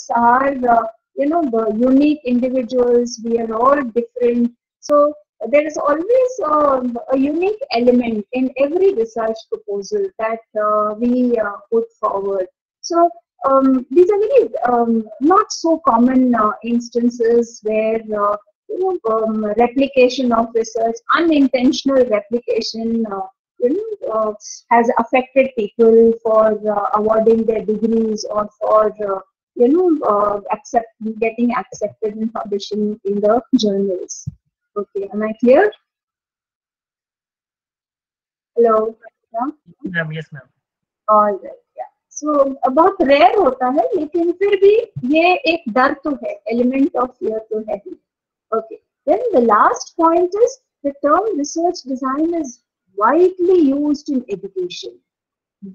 us are, the unique individuals. We are all different. So there is always a unique element in every research proposal that we put forward. So these are very not so common instances where replication of research, unintentional replication, has affected people for awarding their degrees or for getting accepted and publishing in the journals. Okay, am I clear? Hello. Yeah? Ma'am, yes, ma'am. All right. Yeah. So बहुत rare होता है, लेकिन फिर भी ये एक डर तो है, element of fear तो है ही. Okay. Then the last point is the term research design is widely used in education.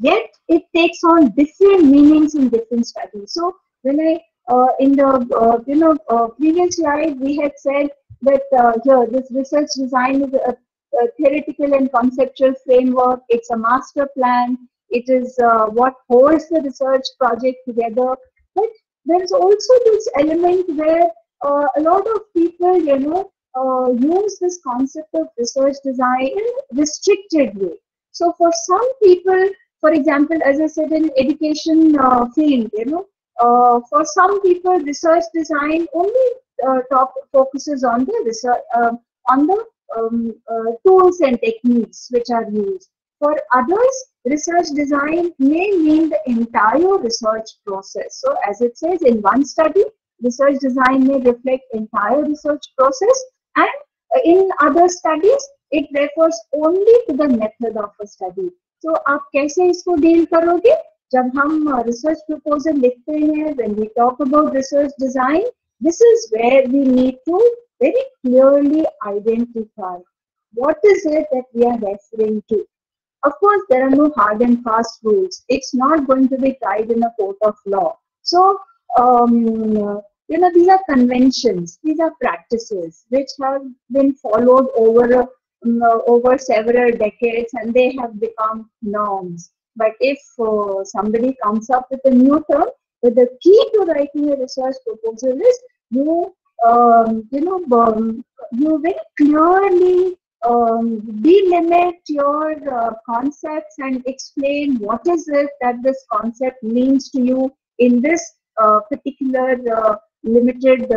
Yet it takes on different meanings in different studies. So when I in the previous slide we had said that here this research design is a theoretical and conceptual framework. It's a master plan. It is what holds the research project together. But there is also this element where a lot of people, use this concept of research design in a restricted way. So for some people, for example, as I said, in education field, for some people, research design only focuses on the research, on the tools and techniques which are used. For others, research design may mean the entire research process. So as it says in one study, research design may reflect entire research process, and in other studies, it refers only to the method of a study. तो आप कैसे इसको deal करोगे? जब हम research proposal लिखते हैं, when we talk about research design, this is where we need to very clearly identify what is it that we are referring to. Of course, there are no hard and fast rules. It's not going to be tried in a court of law. So, these are conventions, these are practices which have been followed over several decades, and they have become norms. But if somebody comes up with a new term, but the key to writing a research proposal is you very clearly delimit your concepts and explain what is it that this concept means to you in this particular limited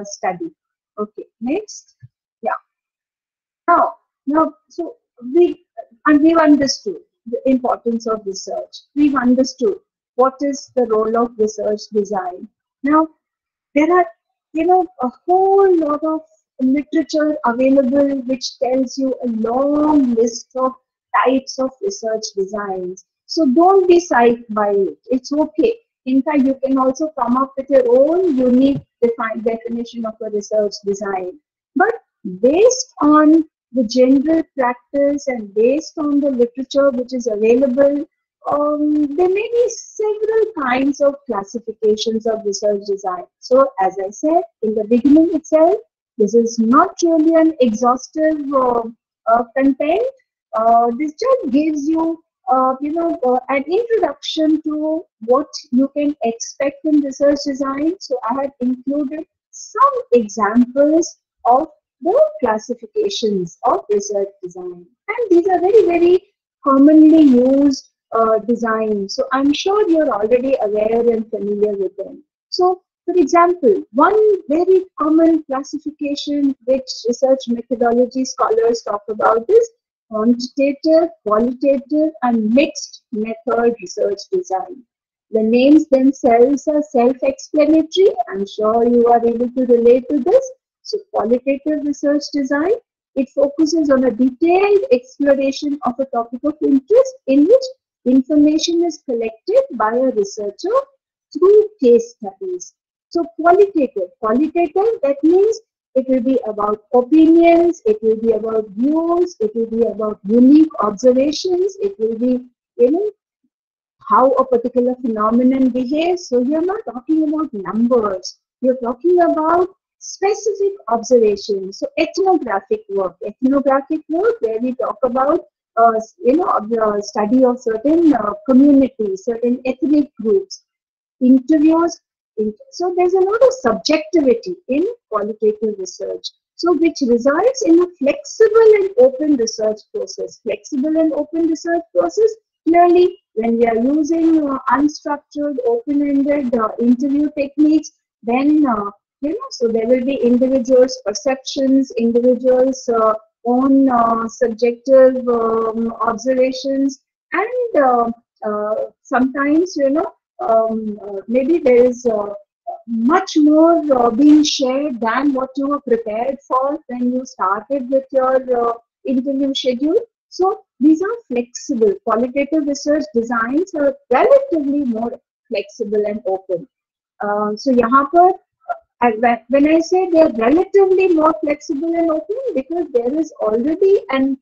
study. Okay, next. Yeah. Now, so we've understood the importance of research. We've understood what is the role of research design. Now, there are, a whole lot of literature available which tells you a long list of types of research designs. So don't be psyched by it. It's okay. In fact, you can also come up with your own unique defined definition of a research design. But based on the general practice and based on the literature which is available, there may be several kinds of classifications of research design. So as I said in the beginning itself, this is not really an exhaustive content. This just gives you an introduction to what you can expect in research design. So I have included some examples of the classifications of research design, and these are very, very commonly used designs. So I'm sure you're already aware and familiar with them. So for example, one very common classification which research methodology scholars talk about is quantitative, qualitative, and mixed method research design. The names themselves are self-explanatory. I'm sure you are able to relate to this. So qualitative research design, it focuses on a detailed exploration of a topic of interest in which information is collected by a researcher through case studies. So qualitative, that means it will be about opinions, it will be about views, it will be about unique observations, it will be, how a particular phenomenon behaves. So you're not talking about numbers, you're talking about specific observations. So ethnographic work where we talk about the study of certain communities, certain ethnic groups. Interviews, So there's a lot of subjectivity in qualitative research. So which results in a flexible and open research process. Flexible and open research process, clearly when we are using unstructured, open-ended interview techniques, then so there will be individuals' perceptions, individuals' own subjective observations, and sometimes maybe there is much more being shared than what you were prepared for when you started with your interview schedule. So these are flexible. Qualitative research designs are relatively more flexible and open. So यहाँ पर when I say they are relatively more flexible and open, because there is already an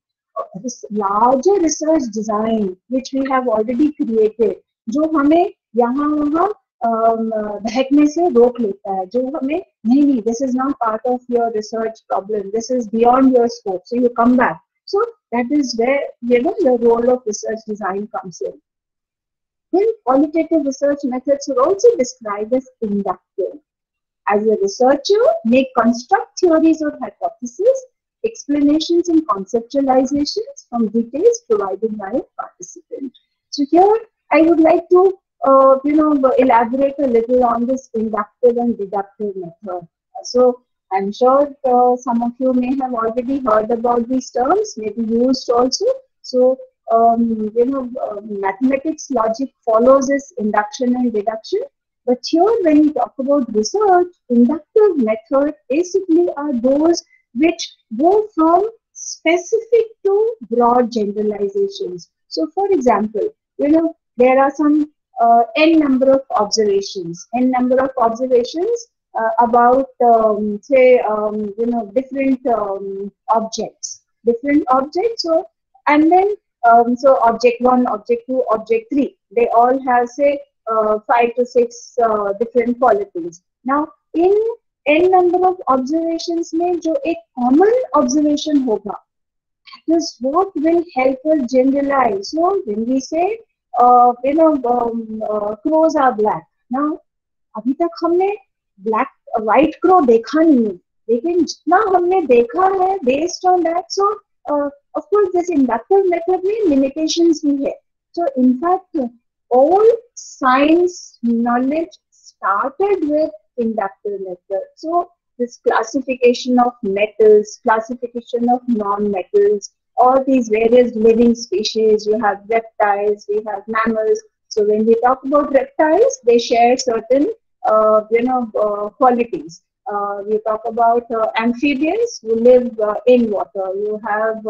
larger research design which we have already created, जो हमें यहाँ वहाँ बहकने से रोक लेता है, जो हमें नहीं, this is not part of your research problem, this is beyond your scope, so you come back. So that is where the role of research design comes in. Then qualitative research methods are also described as inductive. As a researcher, may construct theories or hypotheses, explanations and conceptualizations from details provided by a participant. So here I would like to elaborate a little on this inductive and deductive method. So I'm sure some of you may have already heard about these terms, maybe used also. So mathematics logic follows this induction and deduction. But here, when we talk about research, inductive method basically are those which go from specific to broad generalizations. So, for example, there are some n number of observations, about different objects. So, and then so object 1, object 2, object 3, they all have 5 to 6 different qualities. Now, in n number of observations में जो एक common observation होगा, that is what will help us generalize. So when we say crows are black. Now, अभी तक हमने white crow देखा नहीं है, लेकिन जितना हमने देखा है, based on that, so of course this inductive method में limitations भी है. So in fact, all science knowledge started with inductive method. So this classification of metals, classification of non-metals, all these various living species, you have reptiles, we have mammals. So when we talk about reptiles, they share certain qualities. We talk about amphibians who live in water. You have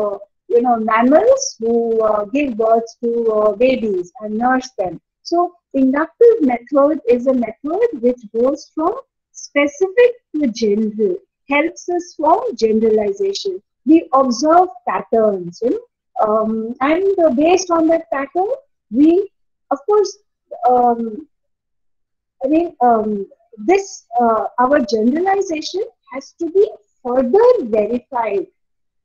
mammals who give birth to babies and nurse them. So inductive method is a method which goes from specific to general, helps us form generalization. We observe patterns, and based on that pattern, we, of course, this our generalization has to be further verified,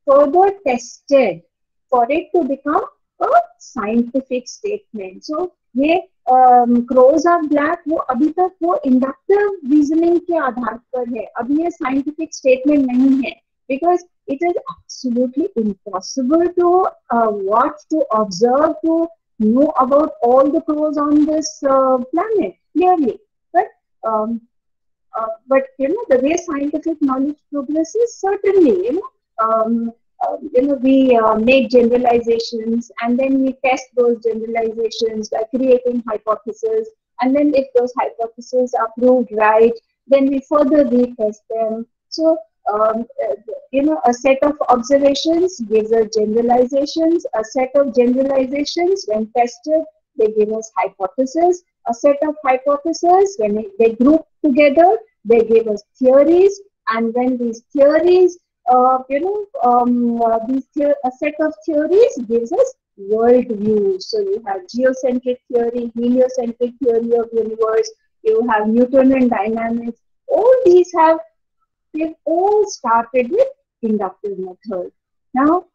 further tested for it to become a scientific statement. So ये crows are black वो अभी तक वो inductive reasoning के आधार पर है, अभी ये scientific statement नहीं है, because it is absolutely impossible to watch, to observe, to know about all the crows on this planet clearly. But the way scientific knowledge progresses, certainly we make generalizations, and then we test those generalizations by creating hypotheses, and then if those hypotheses are proved right, then we further retest them. So a set of observations gives us generalizations, a set of generalizations when tested, they give us hypotheses, a set of hypotheses when they group together, they give us theories, and when these theories a set of theories gives us world views. So you have geocentric theory, heliocentric theory of universe, you have Newtonian dynamics. All these they've all started with inductive method. Now,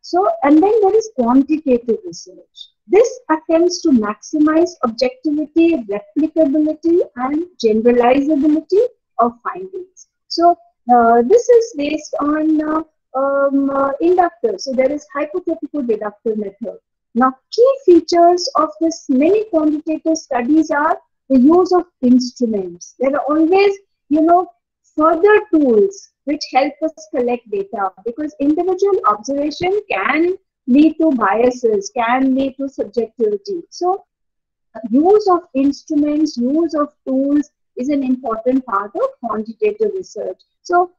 so, and then there is quantitative research. This attempts to maximize objectivity, replicability, and generalizability of findings. So this is based on inductive. So there is hypothetical deductive method. Now, key features of this many quantitative studies are the use of instruments. There are always, further tools which help us collect data, because individual observation can lead to biases, can lead to subjectivity. So use of instruments, use of tools is an important part of quantitative research. So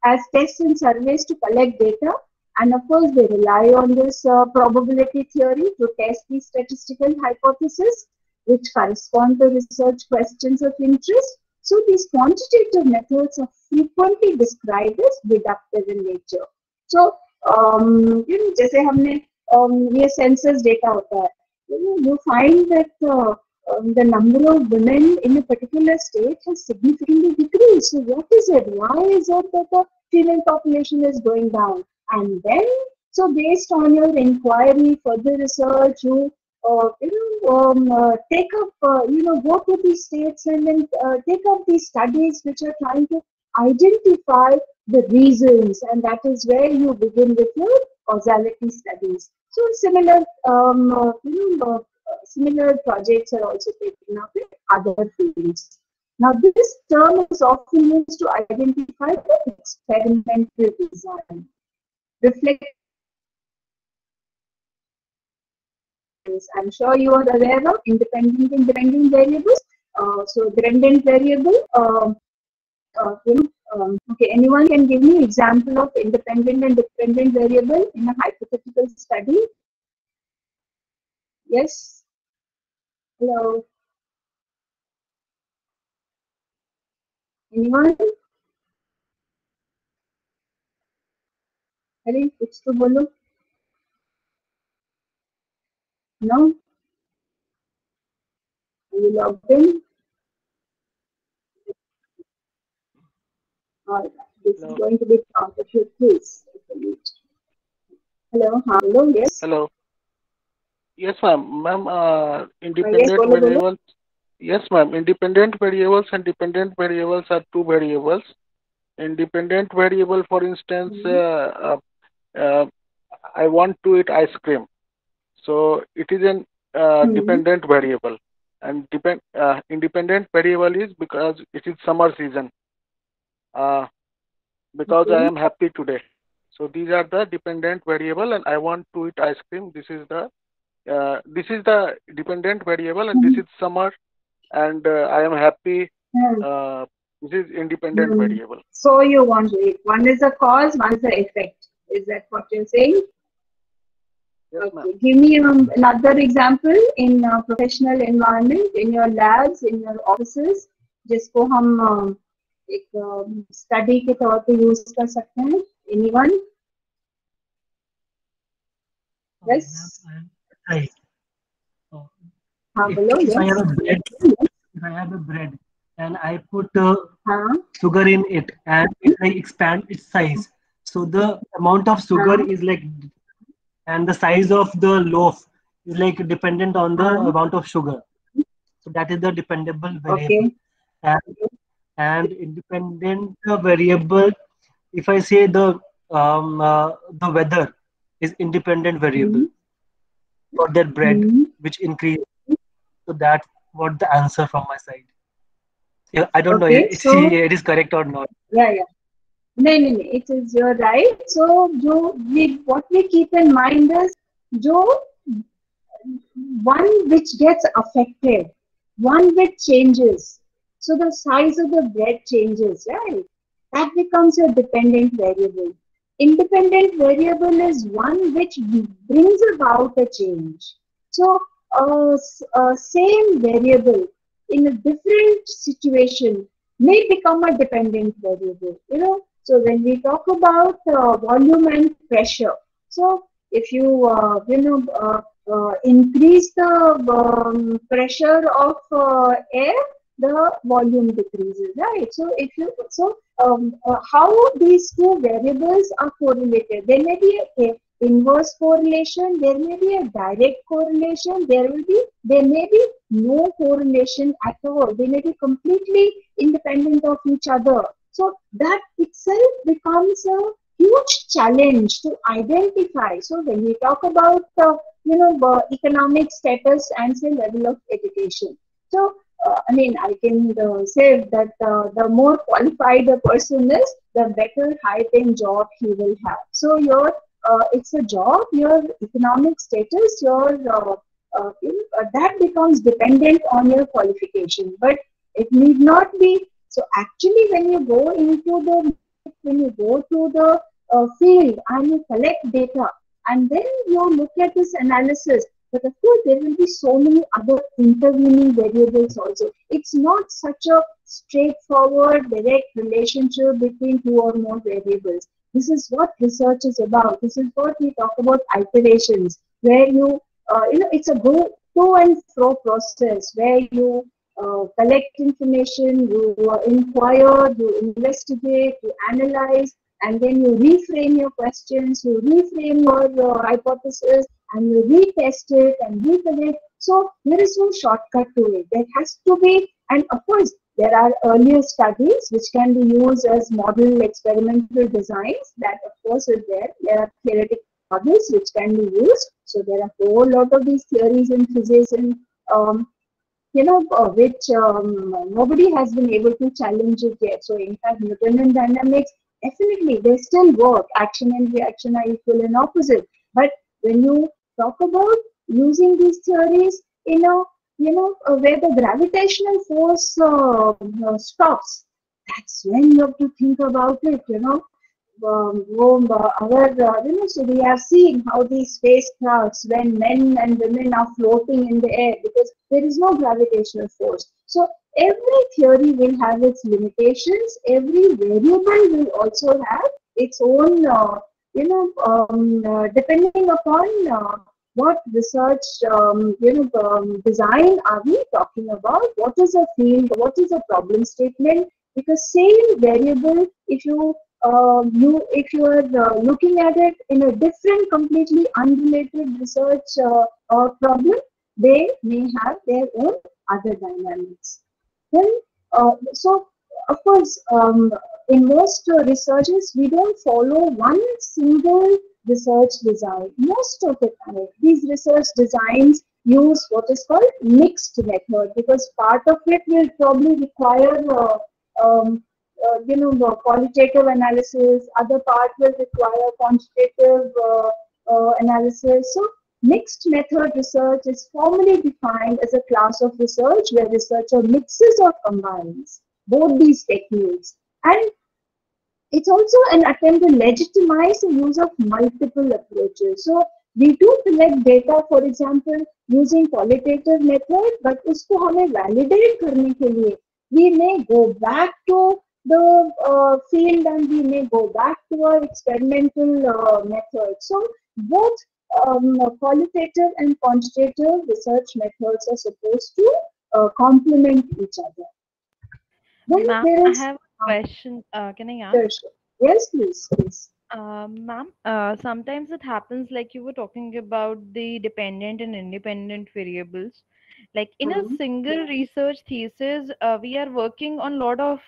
as tests and surveys to collect data, and of course they rely on this probability theory to test the statistical hypothesis which correspond to research questions of interest. So these quantitative methods are frequently described as deductive in nature. So जैसे हमने ये census data होता है, you find that the number of women in a particular state has significantly decreased. So what is it? Why is it that the female population is going down? And then, so based on your inquiry, further research, you take up, go to these states and then take up these studies which are trying to identify the reasons, and that is where you begin with your causality studies. So similar, similar projects are also taken up in other fields. Now, this term is often used to identify the experimental design. Reflect. I'm sure you are aware of independent and dependent variables. So dependent variable, okay, anyone can give me example of independent and dependent variable in a hypothetical study? Yes? Hello? Anyone? अरे कुछ तो बोलो. No? Are you logged in? All right. This is going to be part of your quiz. Hello? Hello? Yes? Hello. Yes, ma'am. Ma'am, independent variables. Yes, ma'am. Independent variables and dependent variables are two variables. Independent variable, for instance, I want to eat ice cream. So it is an dependent variable. And independent variable is because it is summer season. Because I am happy today. So these are the dependent variable, and I want to eat ice cream. This is the dependent variable, and this is summer, and I am happy. This is independent variable. So you want to eat. One is the cause, one is the effect. Is that what you're saying? Yes, okay. Give me another example in professional environment, in your labs, in your offices, जिसको हम एक study के तौर पे use कर सकते हैं. Anyone? Yes. Right. If I have a bread and I put sugar in it and I expand its size, so the amount of sugar is like, and the size of the loaf is like dependent on the amount of sugar. So that is the dependable variable. Okay. And independent variable, if I say the weather is independent variable for that bread, which increases. So that's what the answer from my side. Yeah, I don't know if it is correct or not. Yeah. No, it is, you're right. So what we keep in mind is one which gets affected, one which changes. So the size of the bread changes, right? That becomes your dependent variable. Independent variable is one which brings about a change. So same variable in a different situation may become a dependent variable. So when we talk about volume and pressure, so if you increase the pressure of air, the volume decreases, right? So how these two variables are correlated? There may be inverse correlation, there may be a direct correlation, there may be no correlation at all. They may be completely independent of each other. So that itself becomes a huge challenge to identify. So when we talk about economic status and say level of education, so I mean, I can say that the more qualified a person is, the better high-paying job he will have. So it's a job, your economic status, that becomes dependent on your qualification. But it need not be. So actually, when you go to the field and you collect data, and then you look at this analysis, but of course, there will be so many other intervening variables also. It's not such a straightforward, direct relationship between two or more variables. This is what research is about. This is what we talk about iterations, where it's a go and fro process where you collect information, you inquire, you investigate, you analyze, and then you reframe your questions, you reframe your hypothesis, and you retest it and recollect. So there is no shortcut to it. There has to be, and of course, there are earlier studies which can be used as model experimental designs. That of course is there. There are theoretical models which can be used. So there are a whole lot of these theories in physics and which nobody has been able to challenge it yet. So in fact, Newtonian dynamics, definitely they still work. Action and reaction are equal and opposite. But when you talk about using these theories in where the gravitational force stops, that's when you have to think about it. So we have seen how these spacecrafts, when men and women are floating in the air, because there is no gravitational force. So every theory will have its limitations. Every variable will also have its own, depending upon what research, design are we talking about? What is a field? What is a problem statement? Because same variable, if you are looking at it in a different, completely unrelated research or problem, they may have their own other dynamics. Then, so of course, in most researches, we don't follow one single research design. Most of the time, these research designs use what is called mixed method, because part of it will probably require qualitative analysis, other part will require quantitative analysis. So mixed method research is formally defined as a class of research where researcher mixes or combines both these techniques. And it's also an attempt to legitimize the use of multiple approaches. So we do collect data, for example, using qualitative method, but उसको हमें validate करने के लिए we may go back to the field and we may go back to our experimental method. So both qualitative and quantitative research methods are supposed to complement each other. Ma'am, I have a question. Can I ask? Sure. Yes, please. Ma'am, sometimes it happens like you were talking about the dependent and independent variables. Like in a single research thesis, we are working on a lot of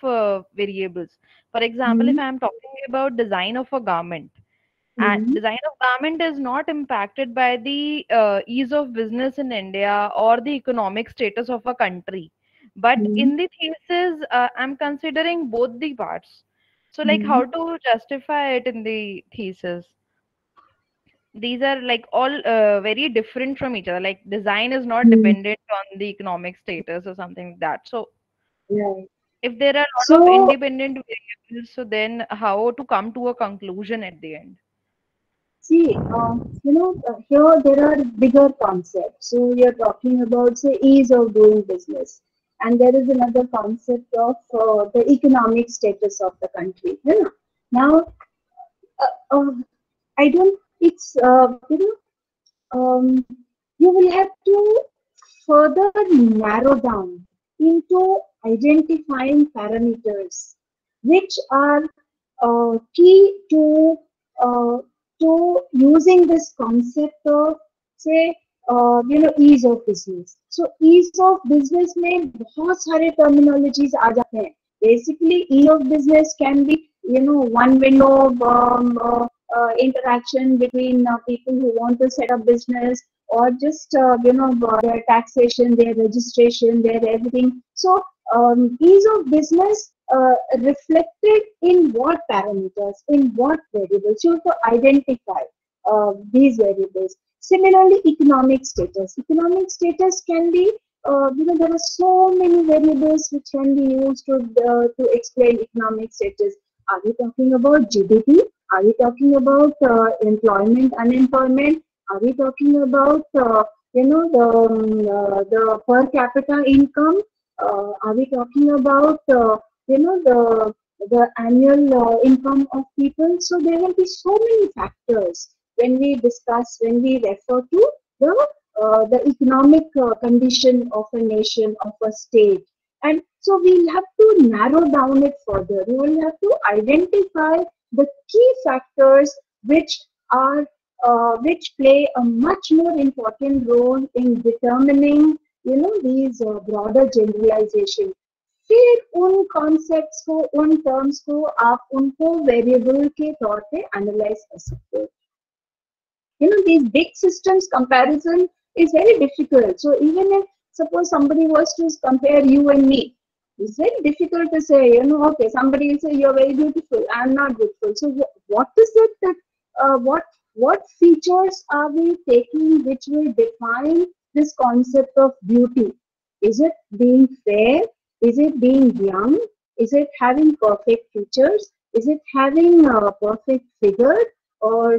variables. For example, if I'm talking about design of a garment, and design of garment is not impacted by the ease of business in India or the economic status of a country. But in the thesis, I'm considering both the parts. So, like, how to justify it in the thesis? These are like all very different from each other. Like, design is not dependent on the economic status or something like that. So, Right. if there are a lot of independent variables, so then how to come to a conclusion at the end? See, here there are bigger concepts. So we are talking about, say, ease of doing business. And there is another concept of the economic status of the country. Now, I don't, it's, you will have to further narrow down into identifying parameters which are key to to using this concept of, say, ease of business. So ease of business में बहुत सारे terminologies आ जाते हैं. Basically, ease of business can be, one window of interaction between people who want to set up business, or just their taxation, their registration, their everything. So ease of business reflected in what parameters, in what variables. You have to identify these variables. Similarly, economic status. Economic status can be, there are so many variables which can be used to explain economic status. Are we talking about GDP? Are we talking about employment, unemployment? Are we talking about the per capita income? Are we talking about the annual income of people? So there will be so many factors when we refer to the economic condition of a nation, of a state. And so we'll have to narrow down it further. We will have to identify the key factors which play a much more important role in determining, these broader generalization. फिर उन concepts को, उन terms को आप उनको variable के तौर पे एनालाइज कर सकते हो. These big systems comparison is very difficult. So even if suppose somebody was to compare you and me, it's very difficult to say, okay, somebody will say you're very beautiful, I'm not beautiful. So what is it that what features are we taking which will define this concept of beauty? Is it being fair? Is it being young? Is it having perfect features? Is it having a perfect figure? Or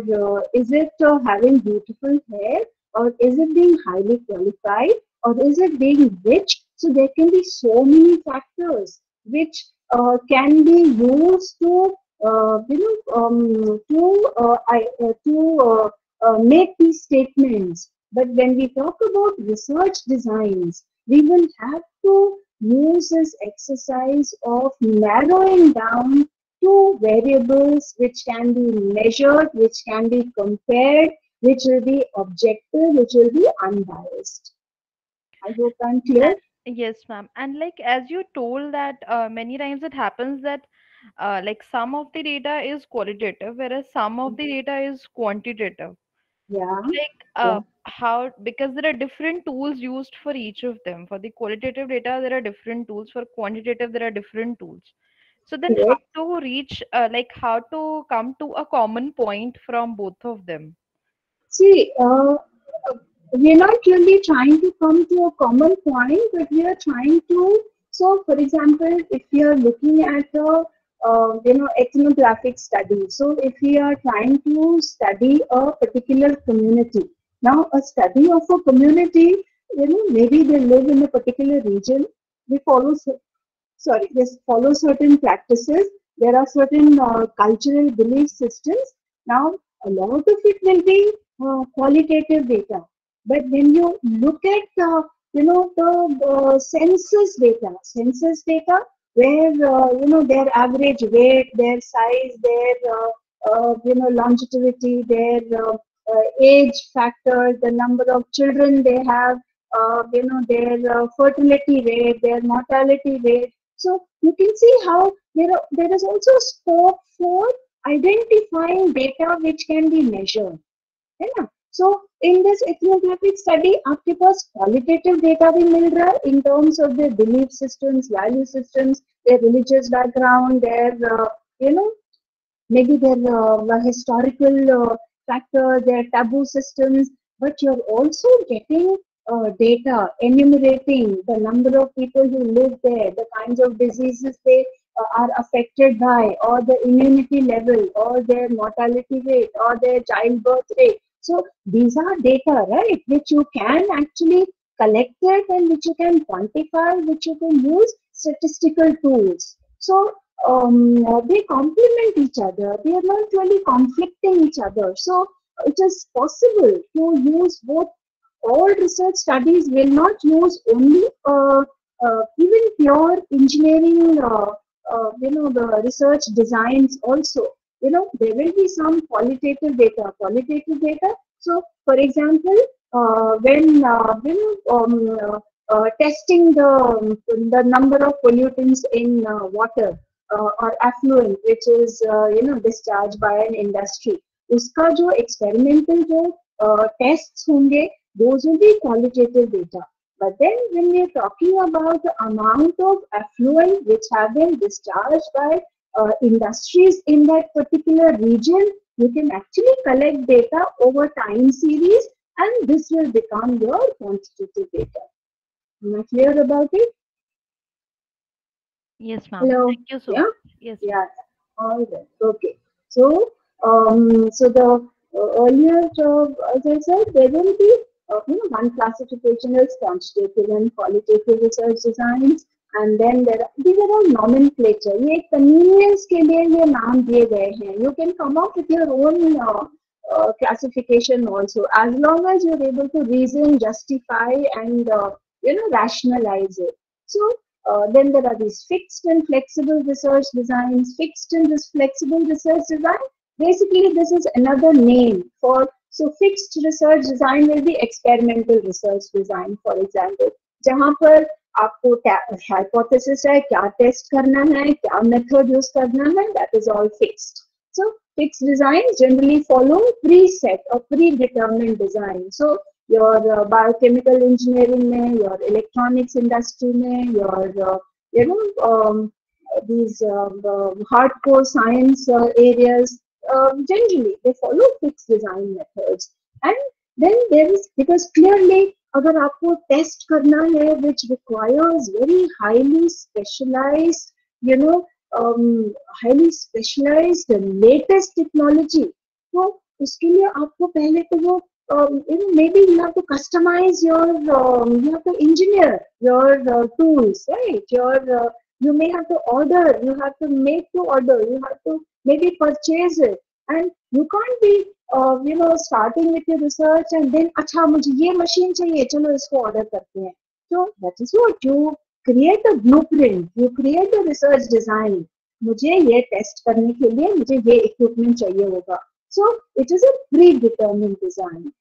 is it having beautiful hair? Or is it being highly qualified? Or is it being rich? So there can be so many factors which can be used to make these statements. But when we talk about research designs, we will have to use this exercise of narrowing down two variables which can be measured, which can be compared, which will be objective, which will be unbiased. I hope I'm clear. Yes, ma'am. And like as you told that many times it happens that like some of the data is qualitative, whereas some of the data is quantitative. Yeah. Like how, because there are different tools used for each of them. For the qualitative data, there are different tools. For quantitative, there are different tools. So then how to reach, like how to come to a common point from both of them? See, we're not really trying to come to a common point, but we are trying to. So, for example, if we are looking at a ethnographic study, so if we are trying to study a particular community, now a study of a community, maybe they live in a particular region, they follow certain practices. There are certain cultural belief systems. Now, a lot of it will be qualitative data. But when you look at the census data, where their average weight, their size, their longevity, their age factor, the number of children they have, their fertility rate, their mortality rate. So you can see how there is also scope for identifying data which can be measured. है. So in this ethnographic study, आपके पास qualitative data भी मिल रहा है in terms of their belief systems, value systems, their religious background, their maybe their historical factor, their taboo systems. But you're also getting data enumerating the number of people who live there, the kinds of diseases they are affected by, or the immunity level, or their mortality rate, or their childbirth rate. So these are data, right, which you can actually collect it and which you can quantify, which you can use statistical tools. So they complement each other. They are not really conflicting each other. So it is possible to use both. All research studies will not use only even pure engineering, the research designs also. there will be some qualitative data. So, for example, when testing the number of pollutants in water or affluent, which is discharged by an industry, उसका जो experimental जो tests होंगे, those will be qualitative data. But then when we are talking about the amount of affluent which have been discharged by industries in that particular region, you can actually collect data over time series, and this will become your quantitative data. Am I clear about it? Yes, ma'am. Hello. Thank you so Yeah. much. Yes. Yeah. All right. Okay. So, so the earlier, as I said, there will be one classification is quantitative and qualitative research designs, and then these are all nomenclature. ये convenience के लिए ये नाम दिए गए हैं. You can come up with your own classification also, as long as you're able to reason, justify, and rationalize it. So. Then there are these fixed and flexible research designs. Fixed and flexible research design, basically this is another name for, so fixed research design will be experimental research design, for example, जहाँ पर आपको hypothesis है, क्या test करना है, क्या method use करना है, that is all fixed. So fixed designs generally follow preset or predetermined design. So your biochemical engineering mein, your electronics industry mein, your these hardcore science areas, generally they follow fixed design methods. And then there is, because clearly अगर आपको test करना है which requires very highly specialized highly specialized latest technology, तो उसके लिए आपको पहले तो वो maybe you have to customize your, you have to engineer your tools, right? You may have to order, you have to make to order, you have to maybe purchase it, and you can't be starting with your research and then अच्छा मुझे ये machine चाहिए, चलो इसको order करते हैं. So that is what you create a blueprint, you create a research design. मुझे ये test करने के लिए मुझे ये equipment चाहिए होगा. So it is a predetermined design.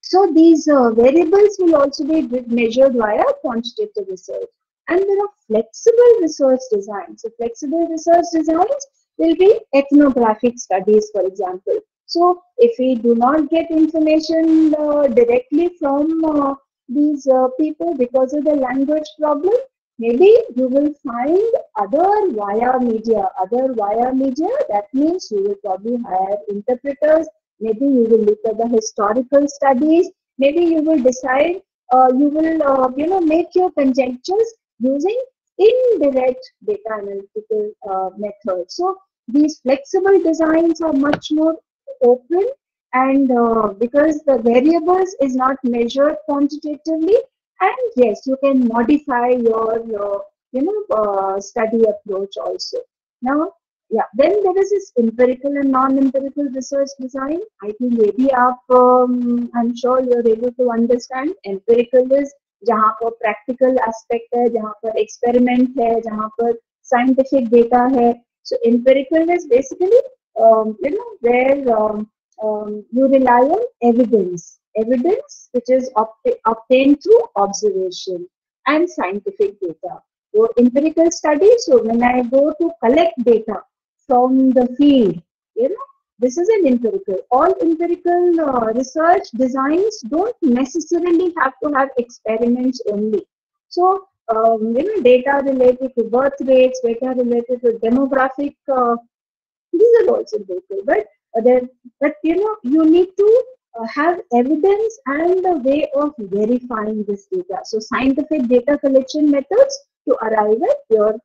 So these variables will also be measured via quantitative research. And there are flexible research designs. So flexible research designs will be ethnographic studies, for example. So if we do not get information directly from these people because of the language problem, maybe you will find other via media. That means you will probably hire interpreters. Maybe you will look at the historical studies. Maybe you will decide, you will make your conjectures using indirect data analytical methods. So these flexible designs are much more open, and because the variables is not measured quantitatively, and yes, you can modify your study approach also. Now, yeah, then there is this empirical and non-empirical research design. I think maybe I'm sure you're able to understand. Empirical is जहाँ पर practical aspect है, जहाँ पर experiment है, जहाँ पर scientific data है. So empirical is basically where you rely on evidence which is obtained through observation and scientific data. So empirical study. So when I go to collect data from the field, this is an empirical. All empirical research designs don't necessarily have to have experiments only. So data related to birth rates, data related to demographic, these are also empirical. But you need to have evidence and a way of verifying this data. So scientific data collection methods to arrive at your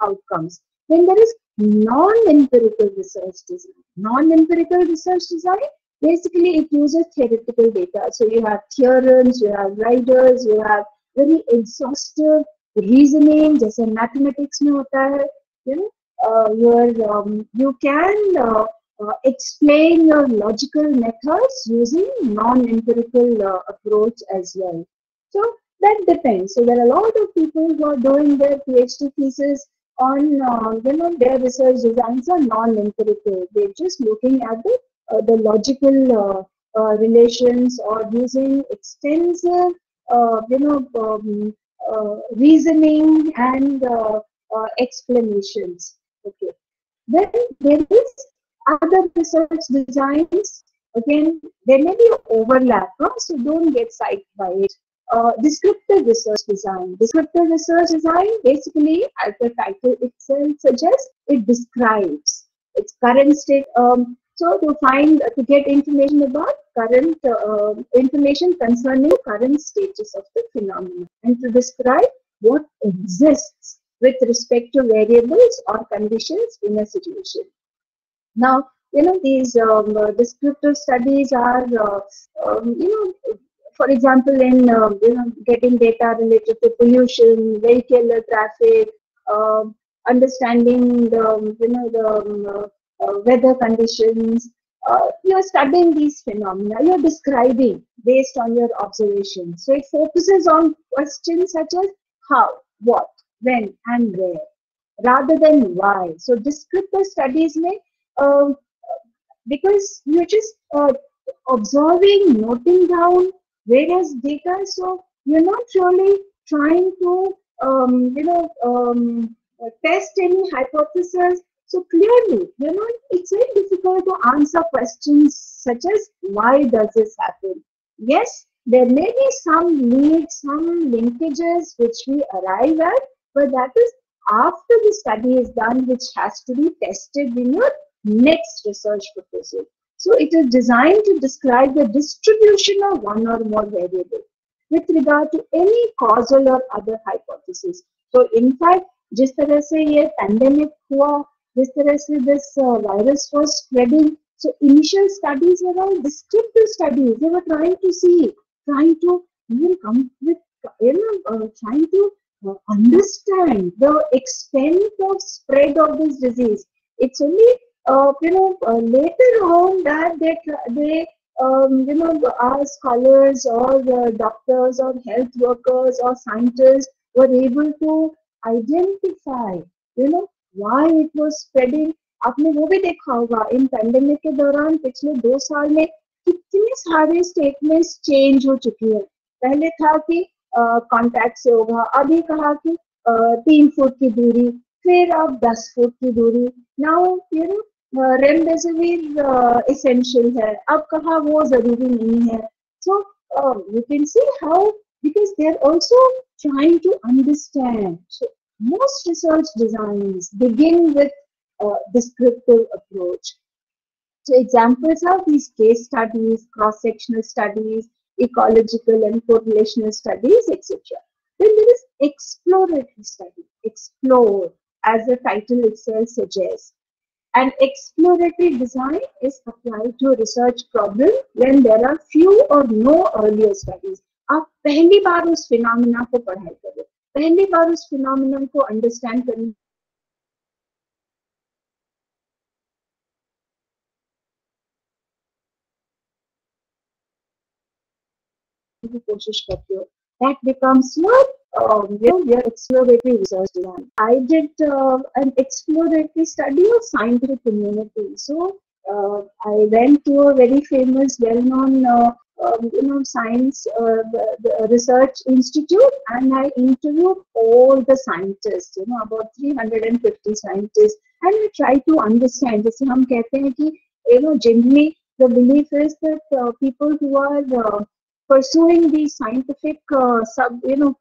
outcomes. Then there is non-empirical research design. Non-empirical research design, basically it uses theoretical data. So you have theorems, you have riders, you have very exhaustive reasoning, जैसे mathematics में होता है, you can explain your logical methods using non-empirical approach as well. So that depends. So there are a lot of people who are doing their PhD thesis on, their research designs are non-empirical. They're just looking at the logical relations, or using extensive, reasoning and explanations. Okay. Then there is other research designs. Again, there may be overlap, so don't get psyched by it. Descriptive research design. Descriptive research design, basically, as the title itself suggests, it describes its current state. So to get information about current information concerning current status of the phenomenon, and to describe what exists with respect to variables or conditions in a situation. Now, these descriptive studies are, for example, in getting data related to pollution, vehicular traffic, understanding the weather conditions. You're studying these phenomena. You're describing based on your observations. So it focuses on questions such as how, what, when, and where, rather than why. So descriptive studies may, because you're just observing, noting down various data, so you're not really trying to test any hypothesis. So clearly, it's very difficult to answer questions such as why does this happen. Yes, there may be some leads, some linkages which we arrive at, but that is after the study is done, which has to be tested in your next research proposal. So it is designed to describe the distribution of one or more variables with regard to any causal or other hypothesis. So in fact, जिस तरह से ये pandemic हुआ, जिस तरह से this virus was spreading, so initial studies were all descriptive studies. They were trying to even come with, trying to understand the extent of spread of this disease. It's only later on that they our scholars or doctors or health workers or scientists were able to identify, why it was spreading. आपने वो भी देखा होगा इन pandemic के दौरान पिछले 2 साल में कितने सारे स्टेटमेंट्स चेंज हो चुकी है. पहले था कि कांटेक्ट से होगा, अभी कहा कि 3 फुट की दूरी, फिर अब 10 फुट की दूरी. नाउ रेमडेसिविर एसेंशियल है, अब कहा वो जरूरी नहीं है. सो you can see how, because they are also trying to understand. So most research designs begin with a descriptive approach. So examples are these case studies, cross-sectional studies, ecological and correlational studies, etc. Then there is exploratory study. Explore, as the title itself suggests. An exploratory design is applied to a research problem when there are few or no earlier studies. आप पहली बार उस phenomena को पढ़ाई करो, पहली बार उस phenomena को understand करने की कोशिश करते हो. That becomes your exploratory research design. I did an exploratory study of scientific community. So I went to a very famous, well-known, science the research institute, and I interviewed all the scientists. About 350 scientists, and I tried to understand. जैसे हम कहते हैं कि generally the belief is that people who are pursuing these scientific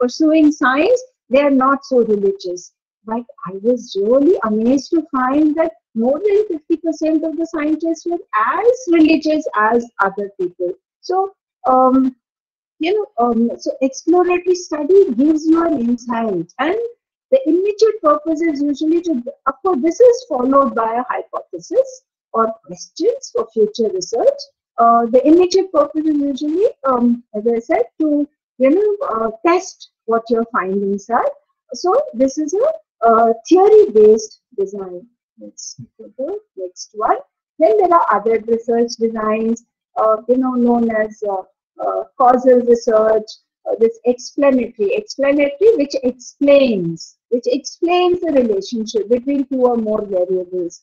pursuing science, they are not so religious. But I was really amazed to find that more than 50% of the scientists were as religious as other people. So so exploratory study gives you an insight, and the immediate purpose is usually to, of course, this is followed by a hypothesis or questions for future research. The immediate purpose is usually, as I said, to test what your findings are. So this is a theory-based design. Let's go to the next one. Then there are other research designs, known as causal research. This explanatory, which explains which explains the relationship between two or more variables.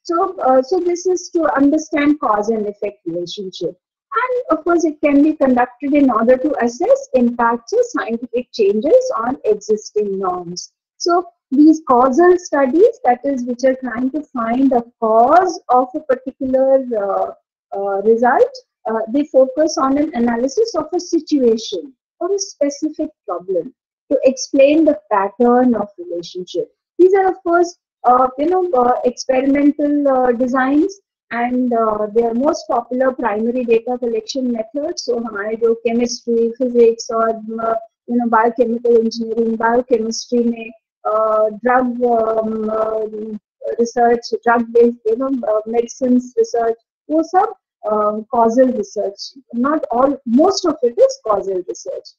So this is to understand cause and effect relationship. And of course, it can be conducted in order to assess impacts of scientific changes on existing norms. So these causal studies, that is, which are trying to find a cause of a particular result, they focus on an analysis of a situation or a specific problem to explain the pattern of relationship. These are, of course, experimental designs, and their most popular primary data collection methods. So हमारे जो chemistry, physics और biochemical engineering, biochemistry में drug research, drug-based medicines research, वो सब causal research. Not all, most of it is causal research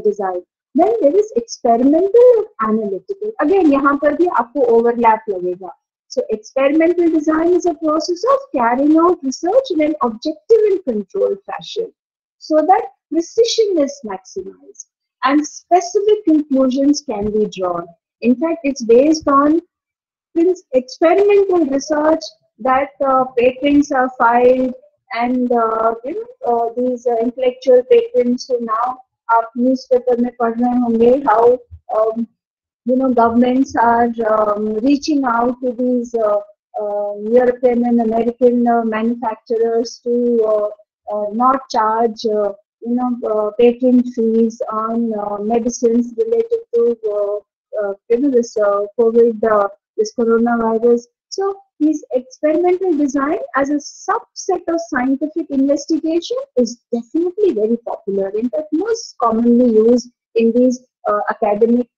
design. Then there is experimental and analytical. Again, यहाँ पर भी आपको overlap लगेगा. So experimental design is a process of carrying out research in an objective and controlled fashion so that precision is maximized and specific conclusions can be drawn. In fact, it's based on experimental research that patents are filed, and these intellectual patents. So now आप newspaper में पढ़ रहे होंगे how governments are reaching out to these European and American manufacturers to not charge patent fees on medicines related to this COVID, this coronavirus. So these experimental design as a subset of scientific investigation is definitely very popular. In fact, most commonly used in these academic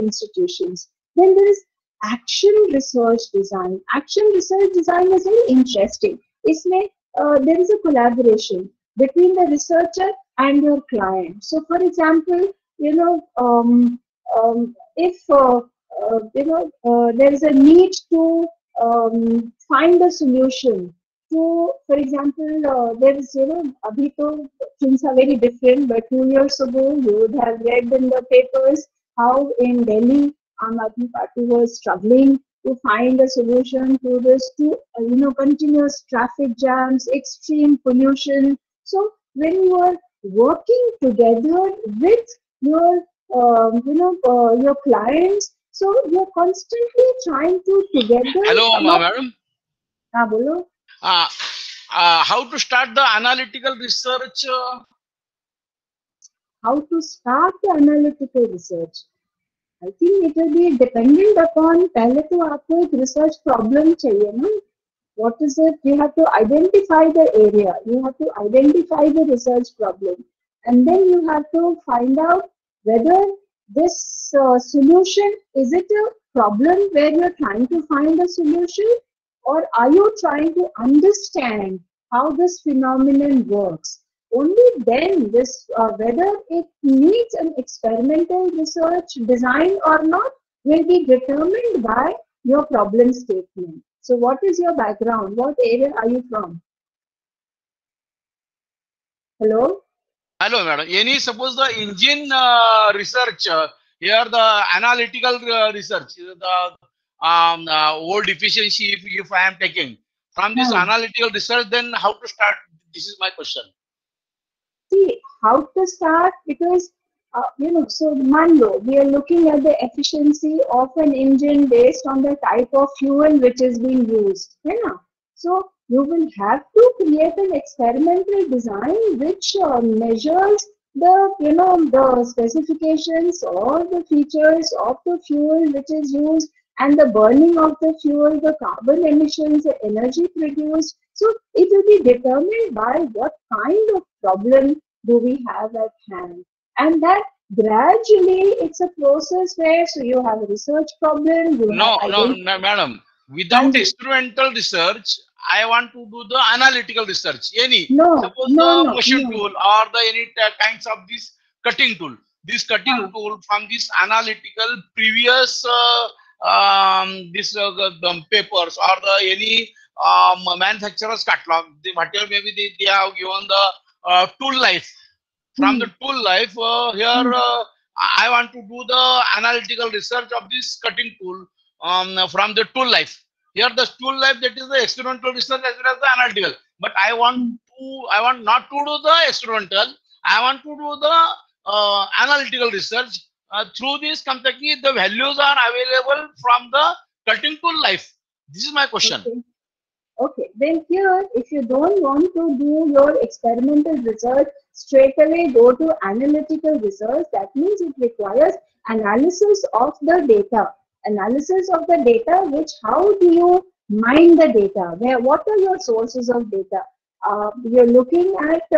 institutions. Then there is action research design. Action research design is very interesting. Isme, there is a collaboration between the researcher and your client. So, for example, if there is a need to find a solution to, for example, there is, abhi to things are very different, but 2 years ago you would have read in the papers how in Delhi Aam Aadmi Party was struggling to find a solution to this, to continuous traffic jams, extreme pollution. So when you are working together with your your clients, so you're constantly trying to together. Hello, madam. Bolo. How to start the analytical research? How to start the analytical research? I think it will be dependent upon पहले तो आपको एक research problem चाहिए ना. What is it? You have to identify the area. You have to identify the research problem, and then you have to find out whether this solution, is it a problem where you're trying to find a solution, or are you trying to understand how this phenomenon works? Only then this whether it needs an experimental research design or not will be determined by your problem statement. So what is your background? What area are you from? Hello? Hello, madam. Any suppose the engine research, here the analytical research, the old efficiency if I am taking. From this analytical research, then how to start? This is my question. See, how to start? Because, so मान लो, we are looking at the efficiency of an engine based on the type of fuel which is being used. So you will have to create an experimental design which measures the the specifications or the features of the fuel which is used, and the burning of the fuel, the carbon emissions, the energy produced. So it will be determined by what kind of problem do we have at hand, and that gradually it's a process where you have a research problem. No, madam. Without experimental research, I want to do the analytical research. Suppose the motion tool or the any kinds of this cutting tool. This cutting tool from this analytical previous papers or the any manufacturer's catalog. Whatever maybe they have given the tool life. From the tool life, here I want to do the analytical research of this cutting tool from the tool life. Here the tool life, that is the experimental research as well as the analytical. But I want not to do the experimental. I want to do the analytical research. Through this Kentucky, the values are available from the cutting tool life. This is my question. Okay. Okay, then here, if you don't want to do your experimental research, straight away go to analytical research. That means it requires analysis of the data. Analysis of the data, which how do you mine the data? What are your sources of data? You're looking at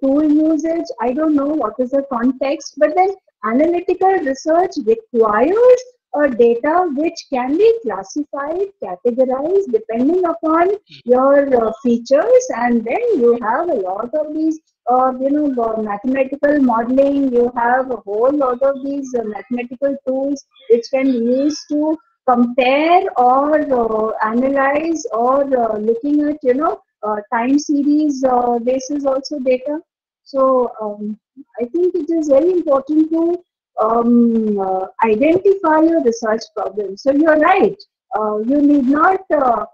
tool usage. I don't know what is the context, but then analytical research requires data which can be classified, categorized depending upon your features, and then you have a lot of these, mathematical modeling. You have a whole lot of these mathematical tools which can be used to compare or analyze or looking at, time series basis also data. So I think it is very important to identify your research problem. So you're right. You need not, have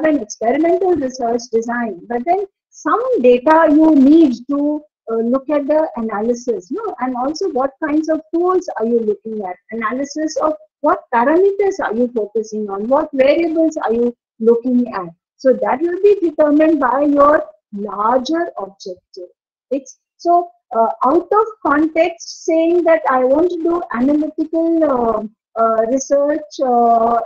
an experimental research design, but then some data you need to look at the analysis, and also what kinds of tools are you looking at? Analysis of what parameters are you focusing on? What variables are you looking at? So that will be determined by your larger objective. It's so. Out of context, saying that I want to do analytical research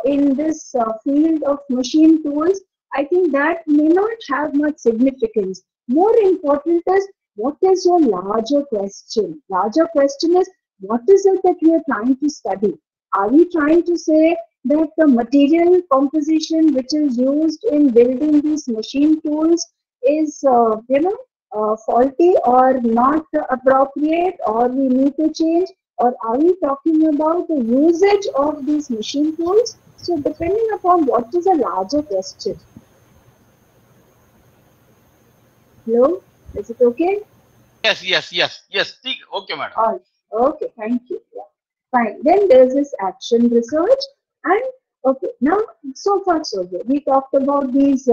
in this field of machine tools, I think that may not have much significance. More important is, what is your larger question? Larger question is, what is it that we are trying to study? Are we trying to say that the material composition which is used in building these machine tools is, faulty or not appropriate, or we need to change? Or are we talking about the usage of these machine tools? So depending upon what is a larger question. Hello, is it okay? Yes. Okay, madam. All okay, thank you. Yeah. Fine. Then there's this action research, and okay, now so far so good. We talked about these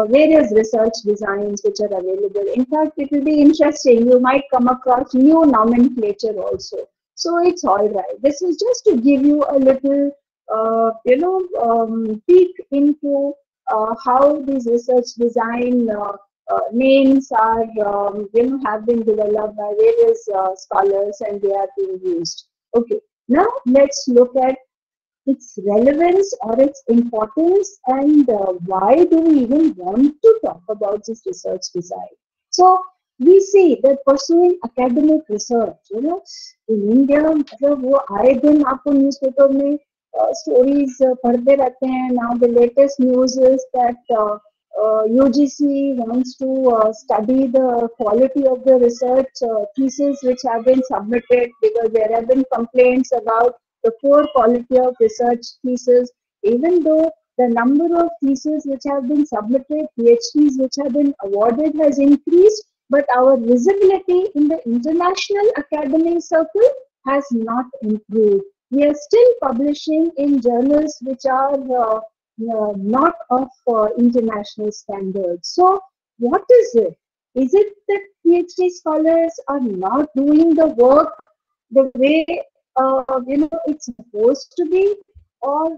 various research designs which are available. In fact, it will be interesting. You might come across new nomenclature also. So it's all right. This is just to give you a little, peek into how these research design names are, have been developed by various scholars, and they are being used. Okay. Now let's look at its relevance or its importance, and why do we even want to talk about this research design? So we see that pursuing academic research, in India, वो आए दिन आपको newspaper में stories पढ़ते रहते हैं. Now the latest news is that UGC wants to study the quality of the research thesis which have been submitted, because there have been complaints about the poor quality of research thesis. Even though the number of theses which have been submitted, PhDs which have been awarded, has increased, but our visibility in the international academic circle has not improved. We are still publishing in journals which are not of international standards. So what is it? Is it that PhD scholars are not doing the work the way it's supposed to be? Or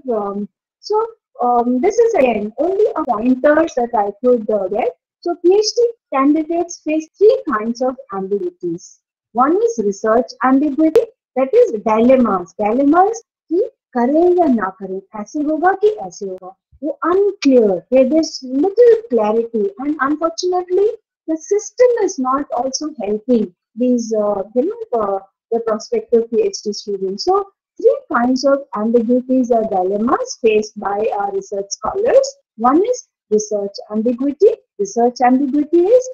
this is again only a pointers that I could get. So PhD candidates face three kinds of ambiguities. One is research ambiguity, that is dilemmas. Dilemmas कि करें या ना करें, ऐसे होगा कि ऐसे होगा. वो unclear. There's little clarity, and unfortunately, the system is not also helping these the prospective PhD students. So three kinds of ambiguities or dilemmas faced by our research scholars. One is research ambiguity. Research ambiguity is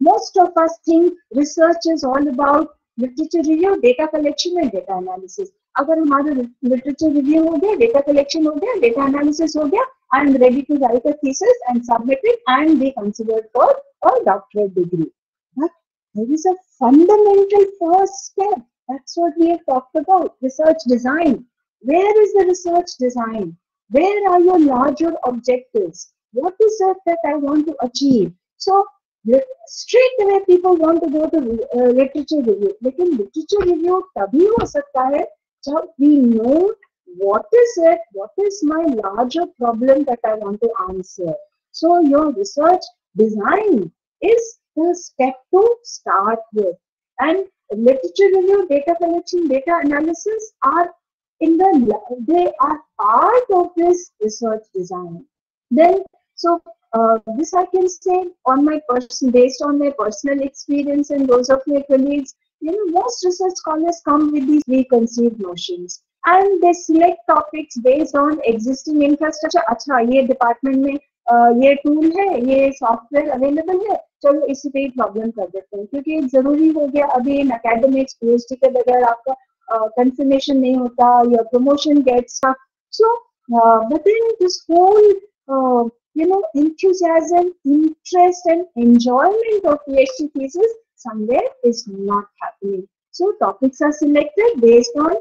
most of us think research is all about literature review, data collection and data analysis. अगर हमारा literature review हो गया, data collection हो गया, data analysis हो गया, I am ready to write a thesis and submit it and be considered for a doctorate degree. But There is a fundamental first step. That's what we have talked about, research design. Where is the research design? Where are your larger objectives? What is it that I want to achieve? So straight away people want to go to literature review. लेकिन literature review तभी हो सकता है जब we know what is my larger problem that I want to answer. So your research design is the step to start with. And literature review, data collection, data analysis are they are part of this research design. Then, so this I can say on my based on my personal experience and those of my colleagues, most research scholars come with these preconceived notions and they select topics based on existing infrastructure. अच्छा ये department में ये tool है, ये software available है, चलो इसी पे प्रॉब्लम कर देते हैं क्योंकि जरूरी हो गया अभी इन academics PhD के बगैर आपका confirmation नहीं होता, your promotion gets stuck. So but then this whole enthusiasm, interest and enjoyment of PhD thesis somewhere is not happening. So topics are selected based on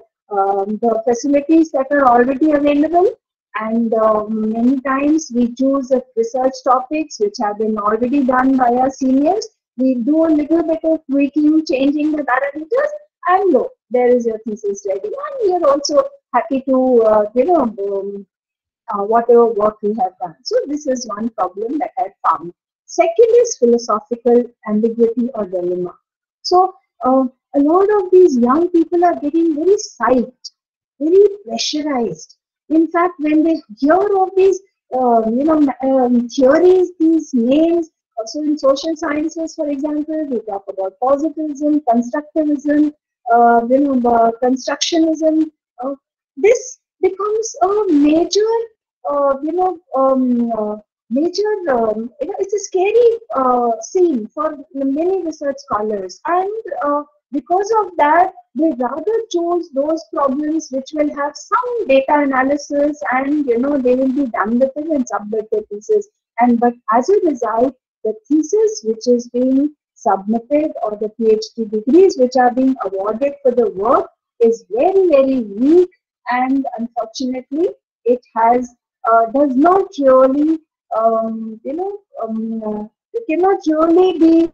the facilities that are already available, and many times we choose research topics which have been already done by our seniors. We do a little bit of tweaking, changing the parameters, and no, there is a thesis ready. And we are also happy to whatever work we have done. So this is one problem that I found. Second is philosophical ambiguity or dilemma. So a lot of these young people are getting very psyched, very pressurized. In fact, when they hear of these theories, these names, so in social sciences, for example, we talk about positivism, constructivism, constructionism. This becomes a major it's a scary scene for many research scholars, and because of that, they rather choose those problems which will have some data analysis, and they will be done with it and submit the thesis. But as a result, the thesis which is being submitted or the PhD degrees which are being awarded for the work is very, very weak, and unfortunately, it has does not really, it cannot really be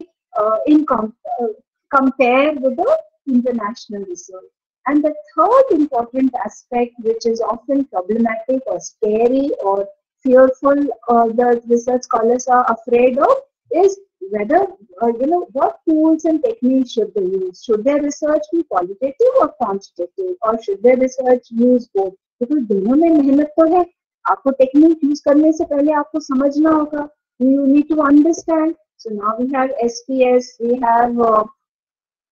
compared with the international research. And the third important aspect, which is often problematic or scary or fearful, the research scholars are afraid of, is whether, what tools and techniques should they use? Should their research be qualitative or quantitative, or should their research use both? because दोनों में मेहनत तो है, आपको technique use करने से पहले आपको समझना होगा. You need to understand. So now we have SPS, we have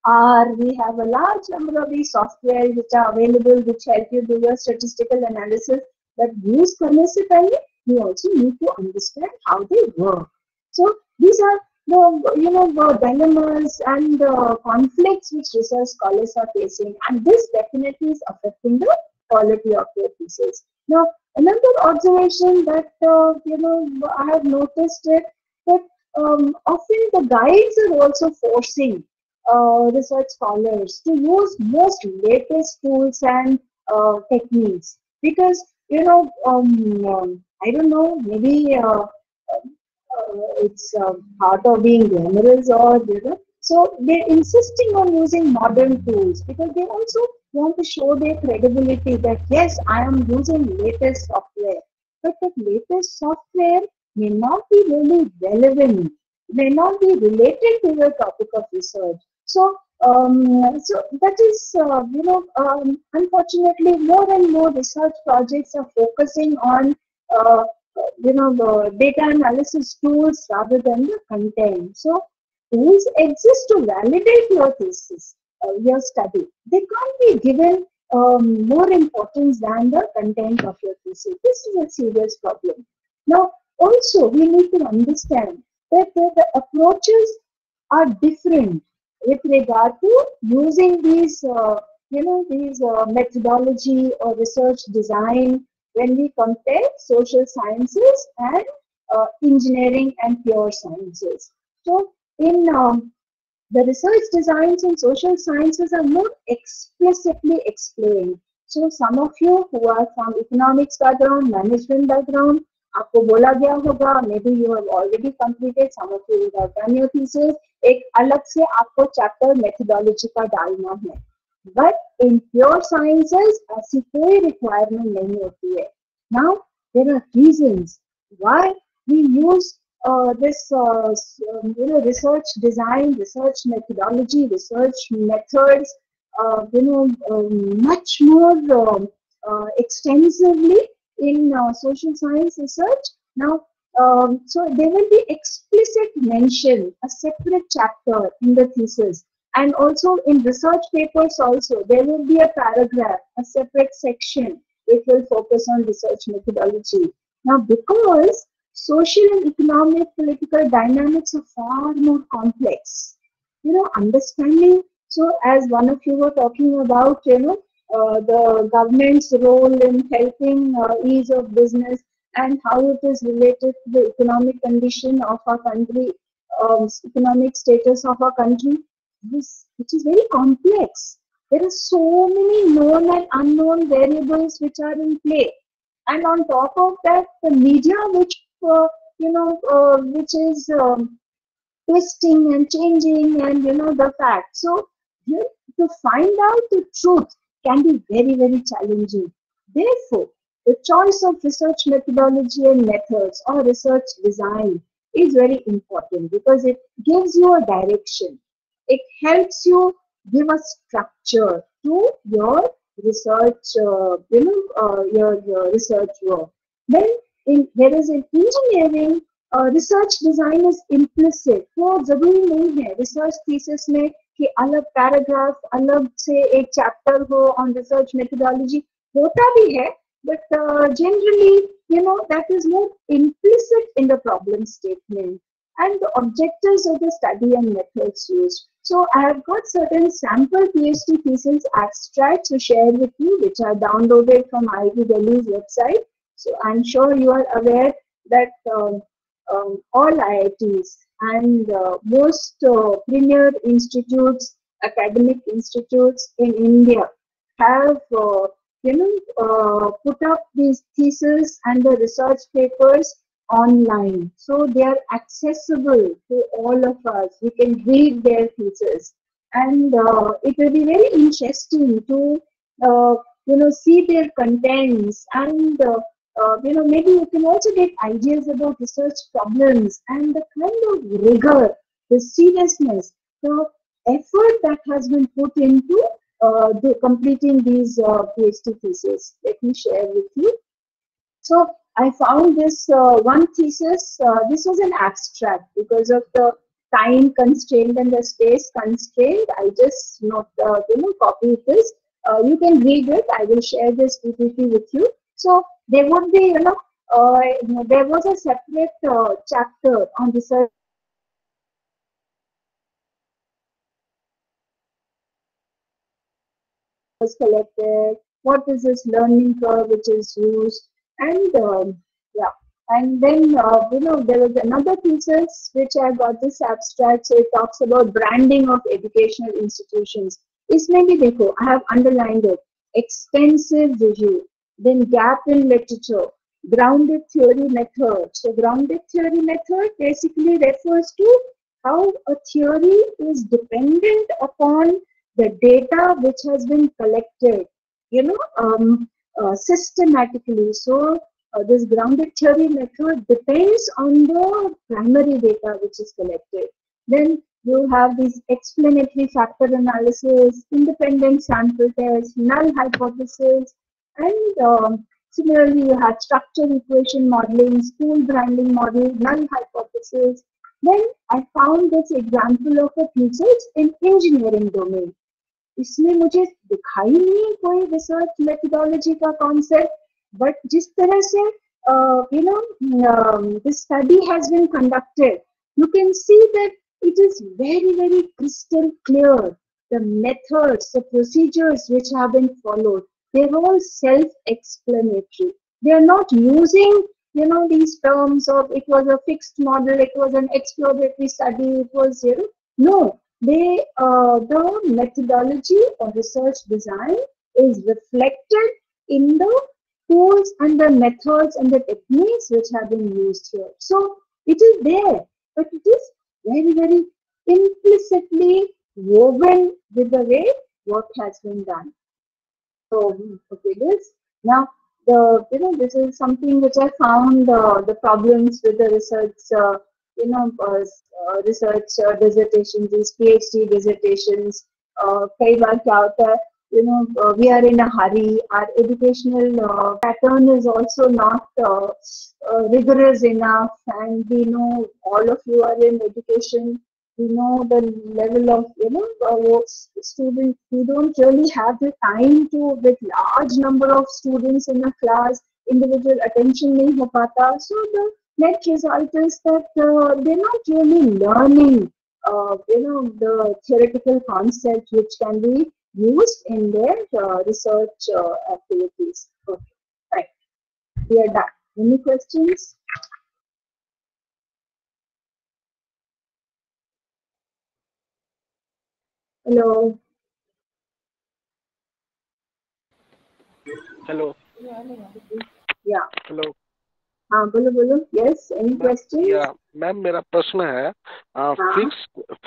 R, we have a large number of these software which are available, which help you do your statistical analysis. But use करने से पहले you also need to understand how they work. So these are the dilemmas and the conflicts which research scholars are facing, and this definitely is affecting the quality of their thesis. Now, another observation that I have noticed it that often the guides are also forcing research scholars to use most latest tools and techniques, because I don't know, maybe it's part of being glamorous, or so they're insisting on using modern tools because they also want to show their credibility that yes, I am using latest software, but that latest software may not be really relevant, may not be related to your topic of research. So that is, unfortunately, more and more research projects are focusing on, the data analysis tools rather than the content. So tools exist to validate your thesis, your study. They can't be given more importance than the content of your thesis. This is a serious problem. Now, also, we need to understand that the approaches are different with regard to using these, methodology or research design when we compare social sciences and engineering and pure sciences. So, in the research designs in social sciences are more explicitly explained. So some of you who are from economics background, management background, आपको बोला गया होगा, maybe you have already completed, some of you would have done your thesis, एक अलग से आपको chapter methodology का डालना है. But in pure sciences, ऐसी कोई requirement नहीं होती है. Now, there are reasons why we use this research design, research methodology, research methods, much more extensively in social science research. Now, so there will be explicit mention, a separate chapter in the thesis, and also in research papers also, there will be a paragraph, a separate section which will focus on research methodology. Now, because social and economic political dynamics are far more complex, understanding. So as one of you were talking about, the government's role in helping ease of business and how it is related to the economic condition of our country, economic status of our country, which is very complex. There are so many known and unknown variables which are in play. And on top of that, the media, which is twisting and changing, and the facts. So to find out the truth can be very, very challenging. Therefore, the choice of research methodology and methods or research design is very important because it gives you a direction. It helps you give a structure to your research, your research work. Then, whereas in engineering, research design is implicit. वो जरूरी नहीं है research thesis में कि अलग paragraph, अलग से एक chapter हो on research methodology. होता भी है, but generally, that is more implicit in the problem statement and the objectives of the study and methods used. So I have got certain sample PhD thesis abstracts to share with you, which are downloaded from IIT Delhi's website. So I'm sure you are aware that all IITs and most premier institutes, academic institutes in India have put up these theses and the research papers online. So they are accessible to all of us. We can read their thesis. And it will be very interesting to see their contents, and maybe you can also get ideas about research problems and the kind of rigor, the seriousness, the effort that has been put into completing these PhD theses. Let me share with you. So I found this one thesis. This was an abstract because of the time constraint and the space constraint. I just copied this. You can read it. I will share this PPT with you. So there would be, there was a separate chapter on research collected, what is this learning curve which is used, and and then there was another thesis which I got this abstract. So it talks about branding of educational institutions. Isme bhi dekho, I have underlined it. Extensive review, then gap in literature, grounded theory method. So grounded theory method basically refers to how a theory is dependent upon the data which has been collected, systematically. So this grounded theory method depends on the primary data which is collected. Then you have these explanatory factor analysis, independent sample test, null hypothesis, and similarly you have structure equation modeling, school branding model, null hypothesis. Then I found this example of a thesis in engineering domain. इसमें मुझे दिखाई नहीं कोई research methodology का concept, but जिस तरह से this study has been conducted, you can see that it is very, very crystal clear. The methods, the procedures which have been followed, they're all self-explanatory. They are not using, these terms of it was a fixed model, it was an exploratory study, it was, no. the methodology of research design is reflected in the tools and the methods and the techniques which have been used here. So it is there, but it is very, very implicitly woven with the way work has been done. So okay, this now this is something which I found the problems with the research research dissertations, these PhD dissertations. कई बार क्या होता है, we are in a hurry. Our educational pattern is also not rigorous enough, and we know all of you are in education. We know the level of students. We don't really have the time to, with large number of students in a class, individual attention nahi ho pata. So the net result is that they're not really learning the theoretical concepts which can be used in their research activities. Okay, right. We are done. Any questions? Hello. Hello. Yeah. Hello. हाँ बोलो. Yes. Any questions? या ma'am, मेरा प्रश्न है,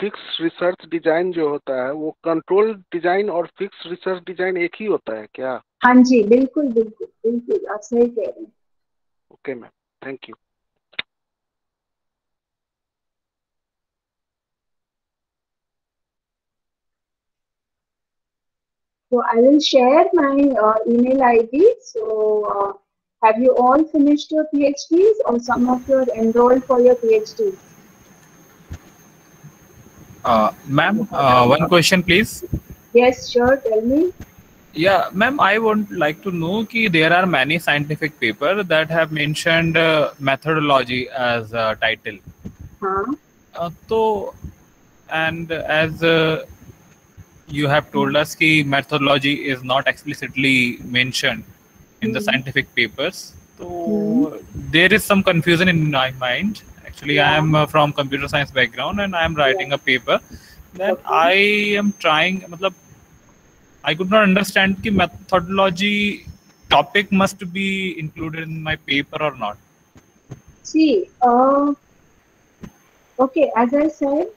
fix research design जो होता है वो कंट्रोल डिजाइन और फिक्स रिसर्च डिजाइन एक ही होता है क्या? हाँ जी, बिल्कुल आप सही कह रहे हैं. Okay ma'am, thank you. So I will share my email ID. So have you all finished your PhDs, or some of you are enrolled for your PhD? Ma'am, one question please. Yes, sure, tell me. Yeah, ma'am, I would like to know that there are many scientific papers that have mentioned methodology as a title. And as you have told us that methodology is not explicitly mentioned in the scientific papers. So there is some confusion in my mind. Actually, I am from computer science background and I am writing a paper. Then I am trying, I could not understand that methodology topic must be included in my paper or not. See, okay, as I said,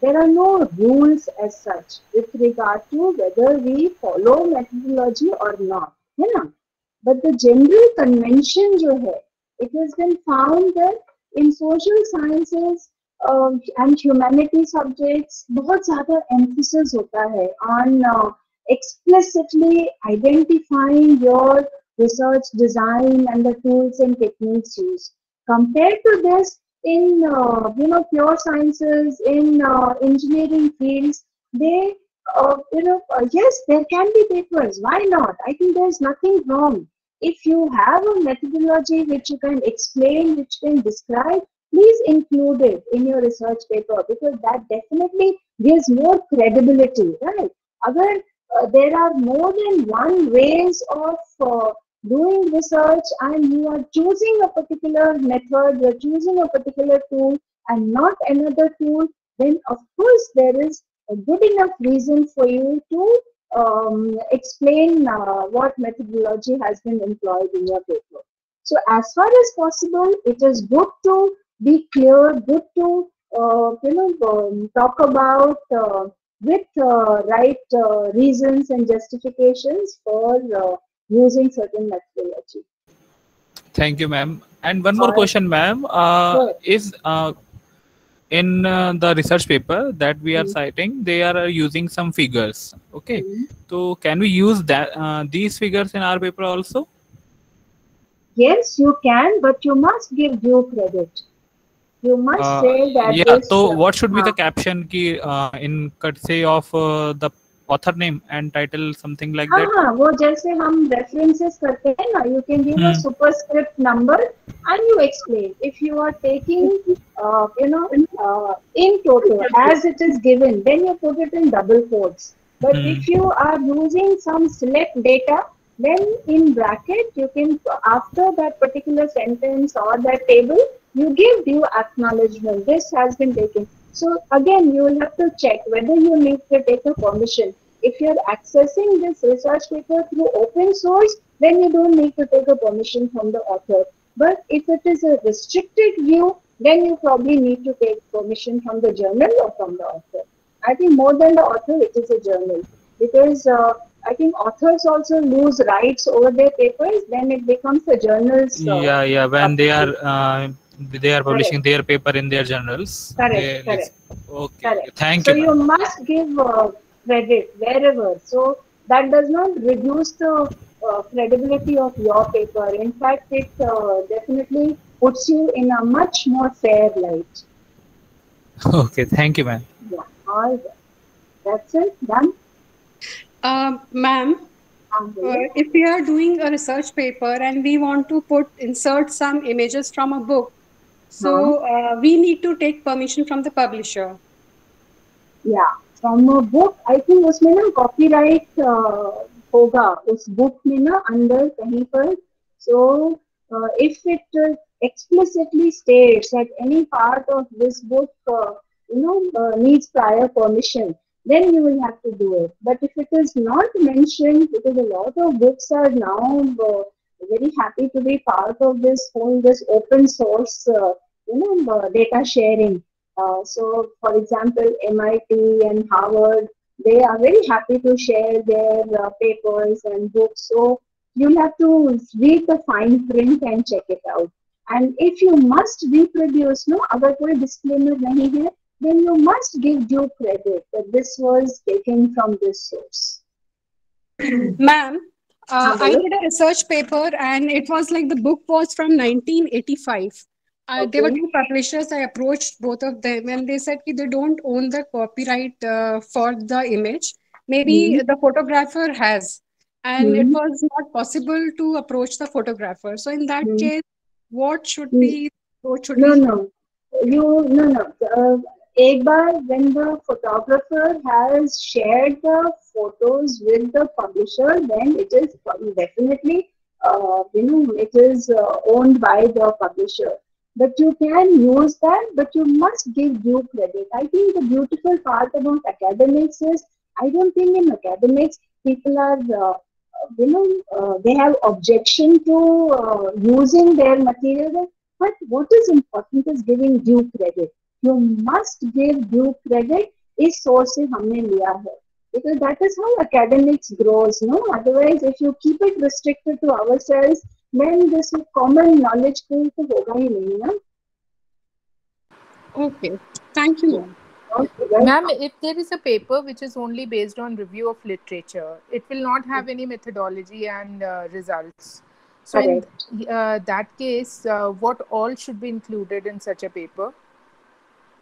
there are no rules as such with regard to whether we follow methodology or not, but the general convention it has been found that in social sciences and humanity subjects बहुत ज़्यादा emphasis होता है on explicitly identifying your research design and the tools and techniques used. Compared to this, in pure sciences, in engineering fields, they yes, there can be papers. Why not? I think there's nothing wrong. If you have a methodology which you can explain, which you can describe, please include it in your research paper, because that definitely gives more credibility, right? Agar there are more than one ways of doing research, and you are choosing a particular method, you are choosing a particular tool and not another tool, then of course there is a good enough reason for you to explain what methodology has been employed in your paper. So as far as possible, it is good to be clear, good to talk about with right reasons and justifications for using certain methodology. Thank you, ma'am. And one more question, ma'am. Is in the research paper that we are citing, they are using some figures. Okay, so can we use that these figures in our paper also? Yes, you can, but you must give due credit. You must say that. Yeah. So what should be the caption ki in say of the author name and title, something like that? वो जैसे हम references करते हैं ना, you can give a superscript number and you explain. If you are taking in total as it is given, then you put it in double quotes. But if you are using some select data, then in bracket you can, after that particular sentence or that table, you give due acknowledgement. This has been taken. So again, you will have to check whether you need to take a permission. If you are accessing this research paper through open source, then you don't need to take a permission from the author. But if it is a restricted view, then you probably need to take permission from the journal or from the author. I think more than the author, it is a journal, because I think authors also lose rights over their papers. Then it becomes the journal's. Yeah. When they are publishing their paper in their journals. Correct. Okay. Thank you. So you must give credit wherever. So that does not reduce the credibility of your paper. In fact, it definitely puts you in a much more fair light. Okay. Thank you, ma'am. Yeah. All right. That's it. Done. Ma'am, if we are doing a research paper and we want to insert some images from a book, so we need to take permission from the publisher. Yeah, from a book, I think उसमें ना copyright होगा उस book में ना अंदर कहीं पर. So if it explicitly states that any part of this book needs prior permission, then you will have to do it. But if it is not mentioned, because a lot of books are now very happy to be part of this open source data sharing. So for example, MIT and Harvard, they are very happy to share their papers and books. So you'll have to read the fine print and check it out. And if you must reproduce, अगर कोई disclaimer नहीं है, then you must give due credit that this was taken from this source. Ma'am, I did a research paper and it was like the book was from 1985. There were two publishers. I approached both of them and they said they don't own the copyright for the image. Maybe the photographer has. And it was not possible to approach the photographer. So in that case, what should be? No. एक बार when the photographer has shared the photos with the publisher, then it is definitely it is owned by the publisher. But you can use that, but you must give due credit. I think the beautiful part about academics is, I don't think in academics people are they have objection to using their material. But what is important is giving due credit. You must give due credit. इस source से हमने लिया है, because that is how academics grows. Otherwise, if you keep it restricted to ourselves, then this common knowledge तो होगा ही नहीं ना. Okay, thank you. Ma'am, if there is a paper which is only based on review of literature, it will not have any methodology and results. So in that case, what all should be included in such a paper?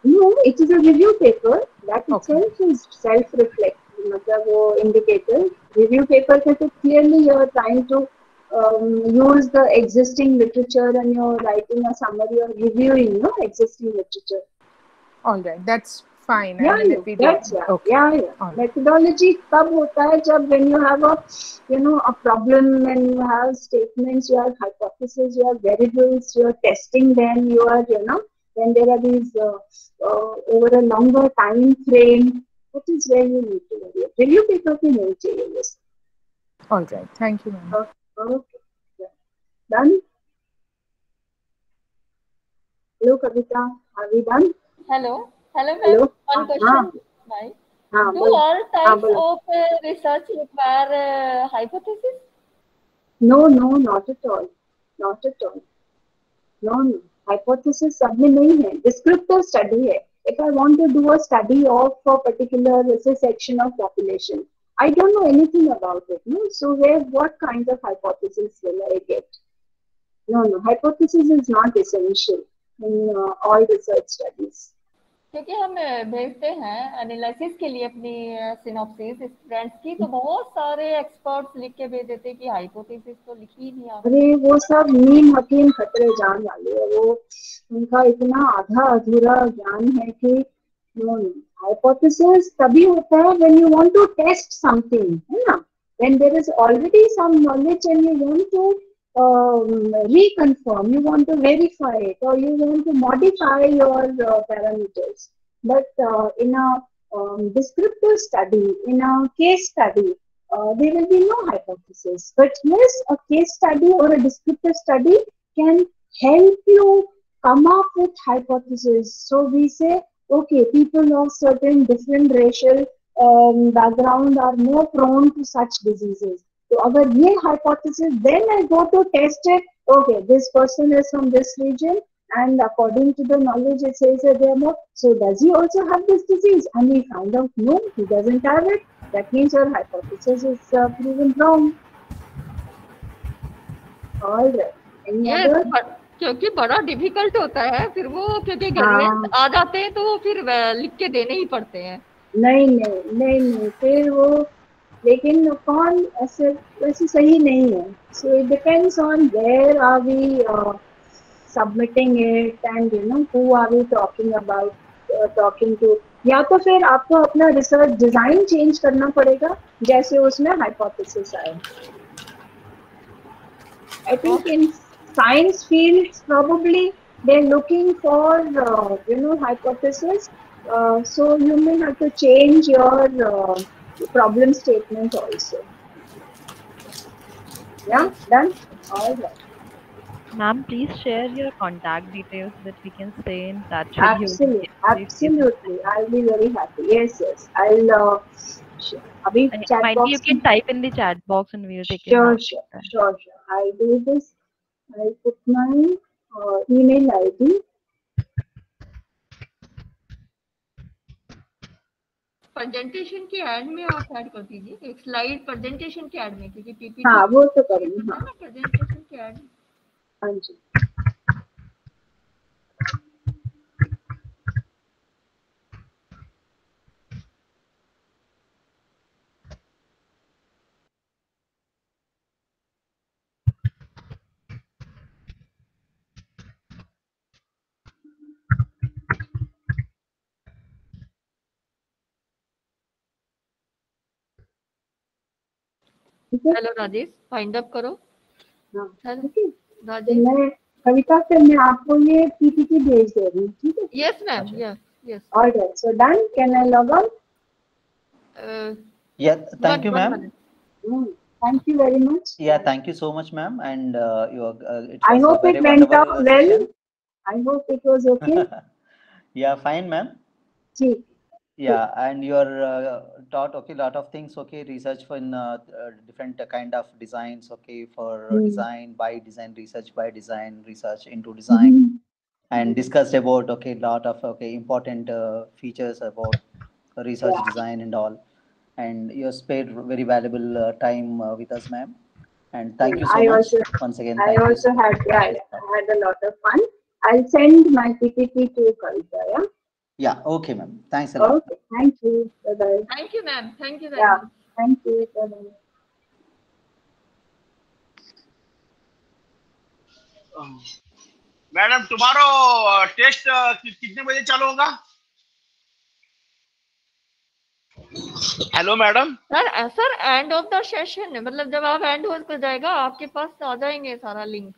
No, it is a review paper. That itself is self-reflective. मतलब वो indicator. Review paper के तो clearly you are trying to use the existing literature and you're writing a summary or reviewing existing literature. All right, that's fine. Methodology तब होता है जब when you have a problem and you have statements, you have hypotheses, you have variables, you are testing them, you are when there are these over a longer time frame, that is where you need to review. Review paper पे नहीं चाहिए ये. All right, thank you, ma'am. Okay. Done? Hello, Kavita. Are we done? Hello, ma'am. One question. Do all types of research require hypothesis? No, not at all. Not at all. No. Hypothesis सब में नहीं है. Descriptive study है. If I want to do a study of a particular section of population, I don't know anything about it. So what kind of hypothesis will I get? No. Hypothesis is not essential in all research studies. क्योंकि हम भेजते हैं analysis के लिए अपनी synopsis students की, तो बहुत सारे एक्सपर्ट्स लिख के भेज देते हैं कि हाइपोथेसिस तो लिखी ही नहीं आती. अरे वो सब नीम हकीम खतरे जान वाले हैं. वो उनका इतना आधा अधूरा ज्ञान है कि हाइपोथेसिस तभी होता है when you want to test something, है ना? When there is already some knowledge and you want to reconfirm, you want to verify it, or you want to modify your parameters. but in a descriptive study, in a case study, there will be no hypothesis. But yes, a case study or a descriptive study can help you come up with hypothesis. So we say, okay, people of certain different racial background are more prone to such diseases. So अगर ये hypothesis, then I go to test it. Okay, this person is from this region, and according to the knowledge it says that they are more. So does he also have this disease? And we find out no, he doesn't have it. That means your hypothesis is proven wrong. All right. Any other? क्योंकि बड़ा difficult होता है फिर वो, क्योंकि graduate आ जाते हैं तो वो फिर लिख के देने ही पड़ते हैं. नहीं फिर वो, लेकिन कौन ऐसे वैसे सही नहीं है. So it depends on where are we submitting it, and you know who are we talking about, talking to. या तो फिर आपको अपना रिसर्च डिजाइन चेंज करना पड़ेगा जैसे उसमें हाइपोथेसिस आए. I think in science fields probably they're looking for hypothesis. So you may have to change your problem statement also. Yeah, done? All right. Ma'am, please share your contact details that we can stay in touch with Absolutely, you. Absolutely. I'll be very happy. Yes. I'll chat maybe box. You can type in the chat box and we'll take it. Sure. I'll do this. I'll put my email ID. Presentation के add में आप add कर दीजिए एक slide presentation के add में, क्योंकि PPT. हाँ, वो तो करूँगी. हाँ, प्रेजेंटेशन के ऐड. हाँ जी. हेलो राजेश, फाइंड अप करो. राजेश, मैं कविता से मैं आपको ये पीपीटी भेज दे रही हूँ. ठीक है? Yes ma'am. Yes. Alright, so done. Can I log out? Yeah, thank you, ma'am. Thank you very much. Yeah, thank you so much, ma'am. And I hope it went out well. I hope it was okay. Yeah, fine, ma'am. ठीक. Yeah, and you're taught lot of things. Research for different kind of designs. For design by design, research by design, research into design, and discussed about lot of important features about research design and all. And you spared very valuable time with us, ma'am. And thank you so much once again. I also had a lot of fun. I'll send my PPT to Kavita. Yeah. Yeah, okay, ma'am. Thanks a lot. Okay, thank you. Bye-bye. Thank you, ma'am. Thank you very much. Thank you. Bye-bye. Madam, tomorrow test कितने बजे चालू होगा? Hello madam. Sir end of the session, मतलब जब आप and हो जाएगा आपके पास आ जाएंगे सारा लिंक.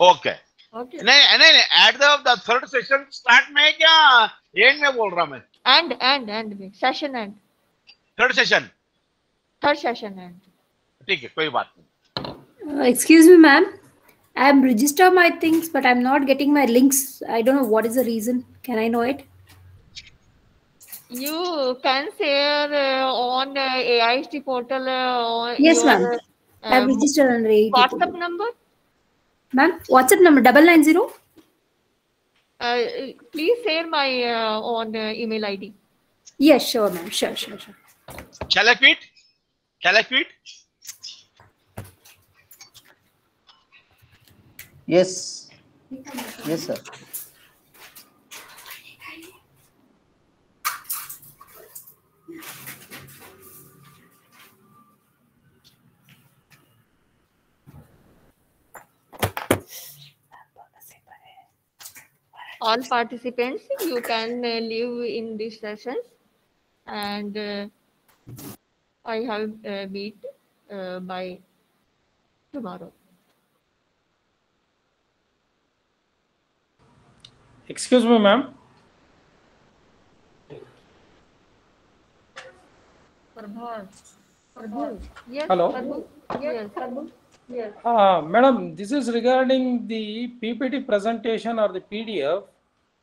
ओके. नहीं at the third session start में क्या एंड में बोल रहा मैं? एंड में session and third session and. ठीक है, कोई बात नहीं. Excuse me, ma'am. I am registered my things, but I'm not getting my links. I don't know what is the reason. Can I know it? You can share on AIST portal. Yes, ma'am. I have registered on AIST. WhatsApp number? Ma'am, WhatsApp number 990. Please share my on email ID. Yes, sure, ma'am. Sure. Shall I quit? Yes, sir. All participants, you can live in these sessions, and I have meet by tomorrow. Excuse me, ma'am. Yes, Hello. Yes, yes. Madam, this is regarding the PPT presentation or the PDF.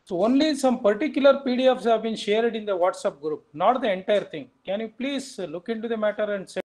So only some particular PDFs have been shared in the WhatsApp group, not the entire thing. Can you please look into the matter and say